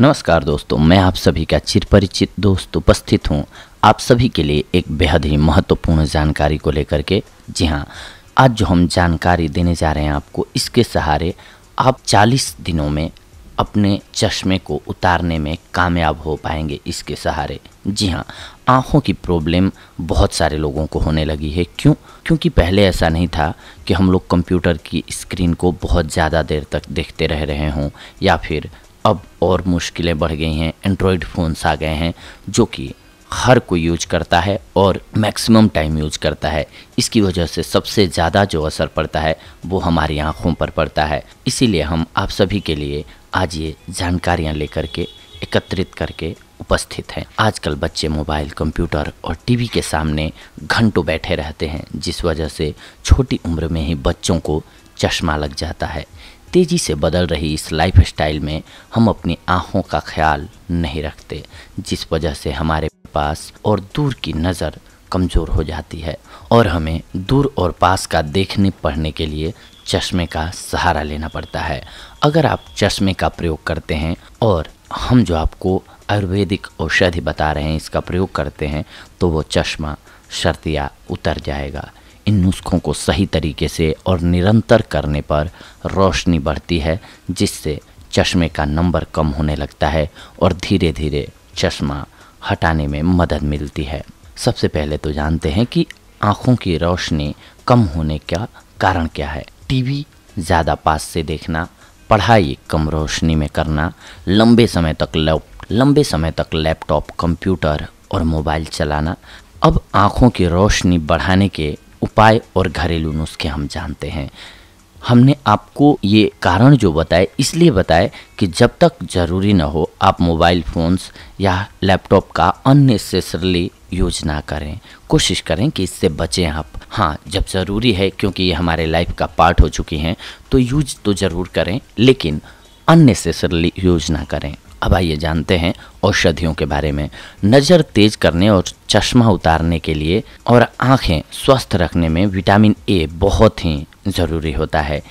नमस्कार दोस्तों, मैं आप सभी का चिरपरिचित दोस्त उपस्थित हूँ आप सभी के लिए एक बेहद ही महत्वपूर्ण जानकारी को लेकर के। जी हाँ, आज जो हम जानकारी देने जा रहे हैं आपको, इसके सहारे आप 40 दिनों में अपने चश्मे को उतारने में कामयाब हो पाएंगे। इसके सहारे जी हाँ, आँखों की प्रॉब्लम बहुत सारे लोगों को होने लगी है। क्योंकि पहले ऐसा नहीं था कि हम लोग कंप्यूटर की स्क्रीन को बहुत ज़्यादा देर तक देखते रह रहे हों, या फिर अब और मुश्किलें बढ़ गई हैं। एंड्रॉयड फ़ोन्स आ गए हैं जो कि हर कोई यूज करता है और मैक्सिमम टाइम यूज करता है। इसकी वजह से सबसे ज़्यादा जो असर पड़ता है वो हमारी आँखों पर पड़ता है। इसीलिए हम आप सभी के लिए आज ये जानकारियाँ लेकर के एकत्रित करके उपस्थित हैं। आजकल बच्चे मोबाइल, कंप्यूटर और टीवी के सामने घंटों बैठे रहते हैं, जिस वजह से छोटी उम्र में ही बच्चों को चश्मा लग जाता है। तेज़ी से बदल रही इस लाइफस्टाइल में हम अपनी आँखों का ख्याल नहीं रखते, जिस वजह से हमारे पास और दूर की नज़र कमज़ोर हो जाती है और हमें दूर और पास का देखने पढ़ने के लिए चश्मे का सहारा लेना पड़ता है। अगर आप चश्मे का प्रयोग करते हैं और हम जो आपको आयुर्वेदिक औषधि बता रहे हैं इसका प्रयोग करते हैं, तो वो चश्मा शर्तिया उतर जाएगा। इन नुस्खों को सही तरीके से और निरंतर करने पर रोशनी बढ़ती है, जिससे चश्मे का नंबर कम होने लगता है और धीरे धीरे चश्मा हटाने में मदद मिलती है। सबसे पहले तो जानते हैं कि आँखों की रोशनी कम होने का कारण क्या है। टीवी ज़्यादा पास से देखना, पढ़ाई कम रोशनी में करना, लंबे समय तक लैपटॉप, कंप्यूटर और मोबाइल चलाना। अब आँखों की रोशनी बढ़ाने के उपाय और घरेलू नुस्खे हम जानते हैं। हमने आपको ये कारण जो बताए इसलिए बताए कि जब तक ज़रूरी न हो आप मोबाइल फ़ोन्स या लैपटॉप का अननेसेसरली यूज ना करें। कोशिश करें कि इससे बचें आप। हाँ, जब ज़रूरी है, क्योंकि ये हमारे लाइफ का पार्ट हो चुकी हैं, तो यूज तो ज़रूर करें, लेकिन अननेसेसरली यूज ना करें। अब आइए जानते हैं औषधियों के बारे में। नज़र तेज करने और चश्मा उतारने के लिए और आँखें स्वस्थ रखने में विटामिन ए बहुत ही ज़रूरी होता है।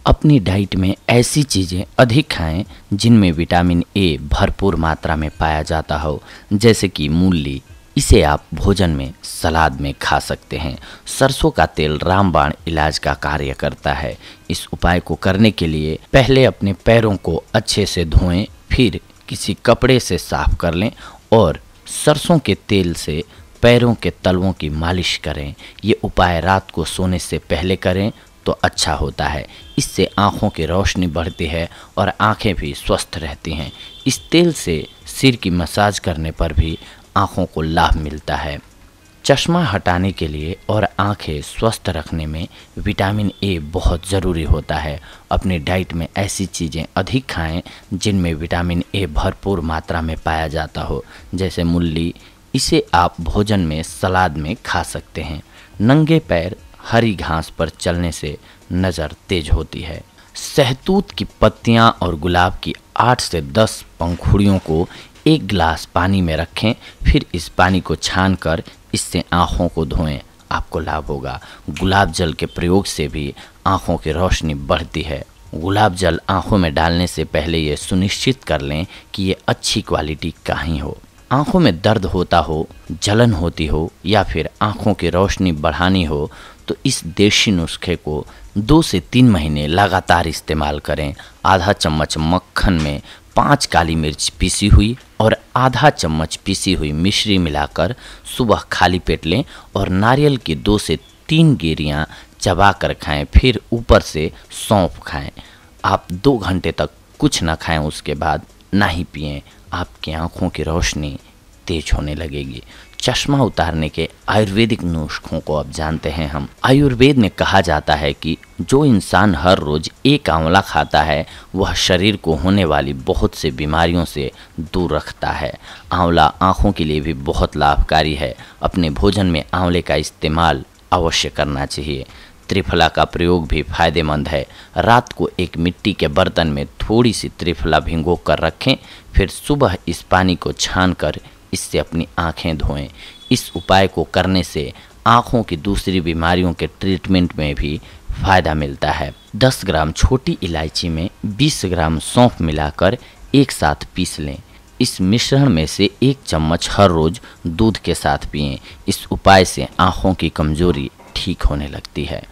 अपनी डाइट में ऐसी चीज़ें अधिक खाएं जिनमें विटामिन ए भरपूर मात्रा में पाया जाता हो, जैसे कि मूली। इसे आप भोजन में, सलाद में खा सकते हैं। सरसों का तेल रामबाण इलाज का कार्य करता है। इस उपाय को करने के लिए पहले अपने पैरों को अच्छे से धोएं, फिर किसी कपड़े से साफ कर लें और सरसों के तेल से पैरों के तलवों की मालिश करें। ये उपाय रात को सोने से पहले करें तो अच्छा होता है। इससे आँखों की रोशनी बढ़ती है और आँखें भी स्वस्थ रहती हैं। इस तेल से सिर की मसाज करने पर भी आँखों को लाभ मिलता है। चश्मा हटाने के लिए और आँखें स्वस्थ रखने में विटामिन ए बहुत ज़रूरी होता है। अपनी डाइट में ऐसी चीज़ें अधिक खाएं जिनमें विटामिन ए भरपूर मात्रा में पाया जाता हो, जैसे मूली। इसे आप भोजन में, सलाद में खा सकते हैं। नंगे पैर हरी घास पर चलने से नज़र तेज होती है। सहतूत की पत्तियां और गुलाब की 8 से 10 पंखुड़ियों को एक गिलास पानी में रखें, फिर इस पानी को छानकर इससे आँखों को धोएं, आपको लाभ होगा। गुलाब जल के प्रयोग से भी आँखों की रोशनी बढ़ती है। गुलाब जल आँखों में डालने से पहले ये सुनिश्चित कर लें कि ये अच्छी क्वालिटी का ही हो। आँखों में दर्द होता हो, जलन होती हो या फिर आँखों की रोशनी बढ़ानी हो, तो इस देशी नुस्खे को 2 से 3 महीने लगातार इस्तेमाल करें। आधा चम्मच मक्खन में 5 काली मिर्च पीसी हुई और आधा चम्मच पीसी हुई मिश्री मिलाकर सुबह खाली पेट लें और नारियल की 2 से 3 गिरियाँ चबा कर खाएं। फिर ऊपर से सौंफ खाएं। आप 2 घंटे तक कुछ न खाएं, उसके बाद ना ही पिएं। आपकी आँखों की रोशनी तेज होने लगेगी। चश्मा उतारने के आयुर्वेदिक नुस्खों को अब जानते हैं हम। आयुर्वेद में कहा जाता है कि जो इंसान हर रोज एक आंवला खाता है वह शरीर को होने वाली बहुत से बीमारियों से दूर रखता है। आंवला आँखों के लिए भी बहुत लाभकारी है। अपने भोजन में आंवले का इस्तेमाल अवश्य करना चाहिए। त्रिफला का प्रयोग भी फायदेमंद है। रात को एक मिट्टी के बर्तन में थोड़ी सी त्रिफला भिगो कर रखें, फिर सुबह इस पानी को छानकर इससे अपनी आँखें धोएं। इस उपाय को करने से आँखों की दूसरी बीमारियों के ट्रीटमेंट में भी फ़ायदा मिलता है। 10 ग्राम छोटी इलायची में 20 ग्राम सौंफ मिलाकर एक साथ पीस लें। इस मिश्रण में से 1 चम्मच हर रोज़ दूध के साथ पिएं। इस उपाय से आँखों की कमज़ोरी ठीक होने लगती है।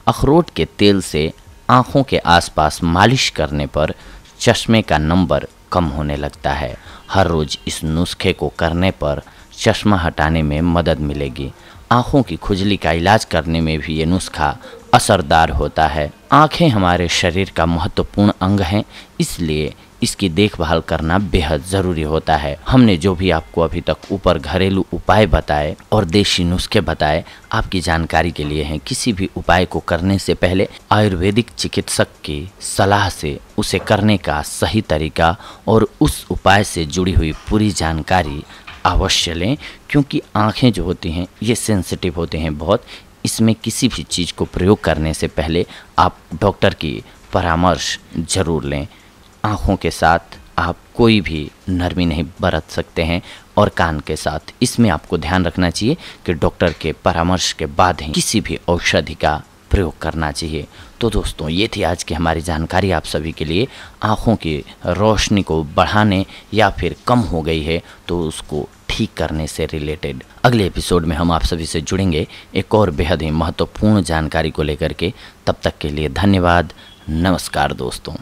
अखरोट के तेल से आँखों के आसपास मालिश करने पर चश्मे का नंबर कम होने लगता है। हर रोज़ इस नुस्खे को करने पर चश्मा हटाने में मदद मिलेगी। आँखों की खुजली का इलाज करने में भी ये नुस्खा असरदार होता है। आँखें हमारे शरीर का महत्वपूर्ण अंग हैं, इसलिए इसकी देखभाल करना बेहद ज़रूरी होता है। हमने जो भी आपको अभी तक ऊपर घरेलू उपाय बताए और देशी नुस्खे बताए, आपकी जानकारी के लिए हैं। किसी भी उपाय को करने से पहले आयुर्वेदिक चिकित्सक की सलाह से उसे करने का सही तरीका और उस उपाय से जुड़ी हुई पूरी जानकारी अवश्य लें, क्योंकि आँखें जो होती हैं ये सेंसिटिव होते हैं बहुत। इसमें किसी भी चीज़ को प्रयोग करने से पहले आप डॉक्टर की परामर्श ज़रूर लें। आँखों के साथ आप कोई भी नरमी नहीं बरत सकते हैं और कान के साथ। इसमें आपको ध्यान रखना चाहिए कि डॉक्टर के परामर्श के बाद ही किसी भी औषधि का प्रयोग करना चाहिए। तो दोस्तों, ये थी आज की हमारी जानकारी आप सभी के लिए। आँखों की रोशनी को बढ़ाने या फिर कम हो गई है तो उसको ठीक करने से रिलेटेड अगले एपिसोड में हम आप सभी से जुड़ेंगे एक और बेहद ही महत्वपूर्ण जानकारी को लेकर के। तब तक के लिए धन्यवाद। नमस्कार दोस्तों।